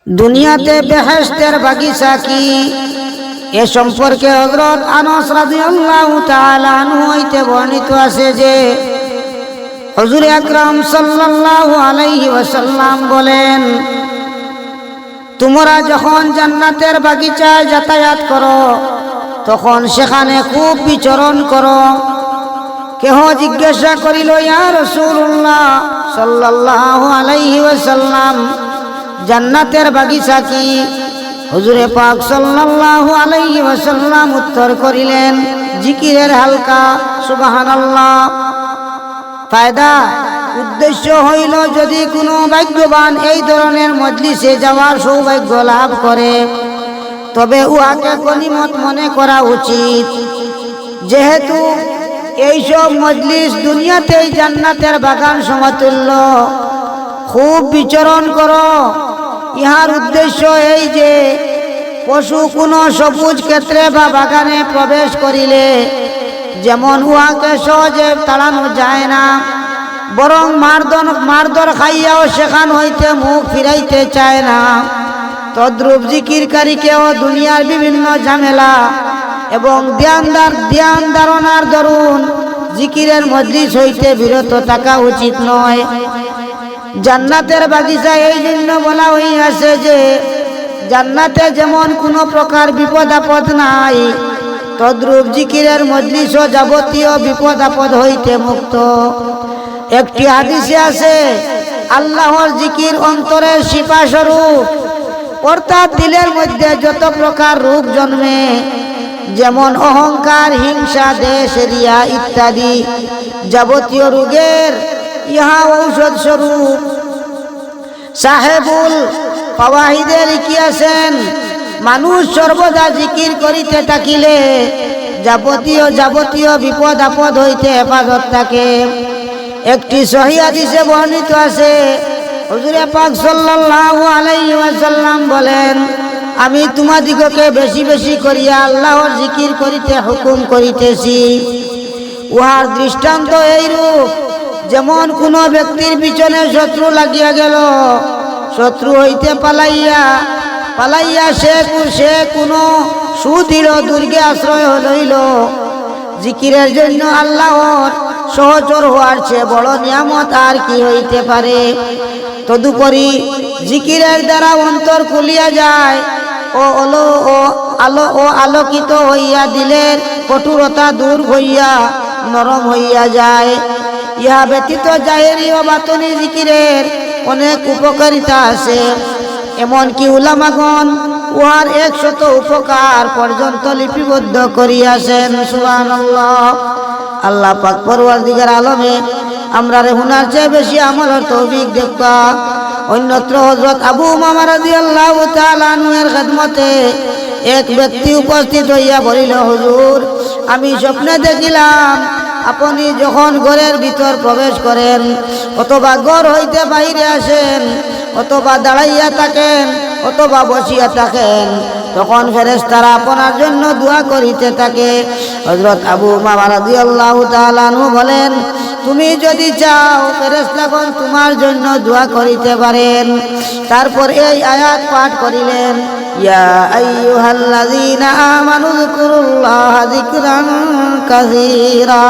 দুনিয়াতে বেহেশতের বাগিচা কি, এ সম্পর্কে হযরত আনাস রাদিয়াল্লাহু তাআলা আনহু হইতে বর্ণিত আছে যে হুজুর আকরাম সাল্লাল্লাহু আলাইহি ওয়াসাল্লাম বলেন, তোমরা যখন জান্নাতের বাগিচায় যাতায়াত করো তখন সেখানে খুব বিচরণ করো। কেহ জিজ্ঞাসা করিল, ইয়া রাসূলুল্লাহ সাল্লাল্লাহু আলাইহি ওয়াসাল্লাম, জান্নাতের বাগিচা কি? হুজুরে পাক সাল্লাল্লাহু আলাইহি ওয়াসাল্লাম উত্তর করিলেন, জিকিরের হালকা, সুবহানাল্লাহ। ফায়দা, উদ্দেশ্য হইল যদি কোনো ভাগ্যবান এই ধরনের মজলিসে যাওয়ার সৌভাগ্য লাভ করে তবে উহাকে গনিমত মনে করা উচিত। যেহেতু এইসব মজলিস দুনিয়াতেই জান্নাতের বাগান সমতুল্য, খুব বিচরণ করো। ইহার উদ্দেশ্য এই যে পশু কোনো সবুজ ক্ষেত্রে বা বাগানে প্রবেশ করিলে যেমন উহাকে সহজে তাড়ানো যায় না, বরং মারধর খাইয়াও সেখান হইতে মুখ ফিরাইতে চায় না, তদ্রূপ জিকিরকারীকেও দুনিয়ার বিভিন্ন ঝামেলা এবং ধ্যান ধারণার দরুন জিকিরের মজলিস হইতে বিরত থাকা উচিত নয়। জান্নাতের বাগিচা এই জন্য বলা হইয়াছে যে জান্নাতে যেমন কোনো প্রকার বিপদ আপদ নাই, তদ্রূপ জিকিরের মজলিসও যাবতীয় বিপদ আপদ হইতে মুক্ত। একটি হাদিসে আছে, আল্লাহর জিকির অন্তরের শিফা স্বরূপ, অর্থাৎ দিলের মধ্যে যত প্রকার রোগ জন্মে, যেমন অহংকার, হিংসা, দেশ, রিয়া ইত্যাদি যাবতীয় রোগের ইহা ঔষধ স্বরূপ। সাহেবুল ফাওয়াহিদে লিখিয়াছেন, মানুষ সর্বদা জিকির করিতে থাকিলে যাবতীয় বিপদ আপদ হইতে হেফাজত থাকে। একটি সহিহ হাদিসে বর্ণিত আছে, হুজুরে পাক সাল্লাল্লাহু আলাইহি ওয়াসাল্লাম বলেন, আমি তোমাদিগকে বেশি বেশি করিয়া আল্লাহর জিকির করিতে হুকুম করিতেছি। উহার দৃষ্টান্ত এইরূপ, যেমন কোন ব্যক্তির পিছনে শত্রু লাগিয়া গেল, শত্রু হইতে পালাইয়া সে কোন সুদৃঢ় দুর্গে আশ্রয় লইল। জিকিরের জন্য আল্লাহর সহচর হওয়ার চেয়ে বড় নিয়ামত আর কি হইতে পারে। তদুপরি জিকিরের দ্বারা অন্তর খুলিয়া যায় ও আলোকিত হইয়া দিলের কঠোরতা দূর হইয়া নরম হইয়া যায়। ইহা ব্যতীত জাহেরি ও বাতনি জিকিরের অনেক উপকারিতা আছে, এমনকি উলামাগণ উহার 100 উপকার পর্যন্ত লিপিবদ্ধ করিয়াছেন। সুবহানাল্লাহ। আল্লাহ পাক পরওয়ারদিগার আলমে আমরা হুনার চেয়ে বেশি আমলের তৌফিক দেখবা। অন্যত্র হযরত আবু উমামা রাদিয়াল্লাহু তাআলা আনহুর খিদমতে এক ব্যক্তি উপস্থিত হইয়া বলিল, হুজুর, আমি স্বপ্নে দেখিলাম আপনি যখন ঘরের ভিতর প্রবেশ করেন অথবা ঘর হইতে বাইরে আসেন অথবা দাঁড়াইয়া থাকেন অথবা বসিয়া থাকেন, তখন ফেরেশতারা আপনার জন্য দোয়া করিতে থাকে। হযরত আবু উমামা রাদিয়াল্লাহু তাআলা আনহু বলেন, তুমি যদি চাও ফেরেশতাগণ তোমার জন্য দোয়া করিতে পারেন। তারপর এই আয়াত পাঠ করিলেন, ইয়া আইয়ুহাল্লাযীনা আমানু যকুরুল্লাহা যিকরান কাসীরা।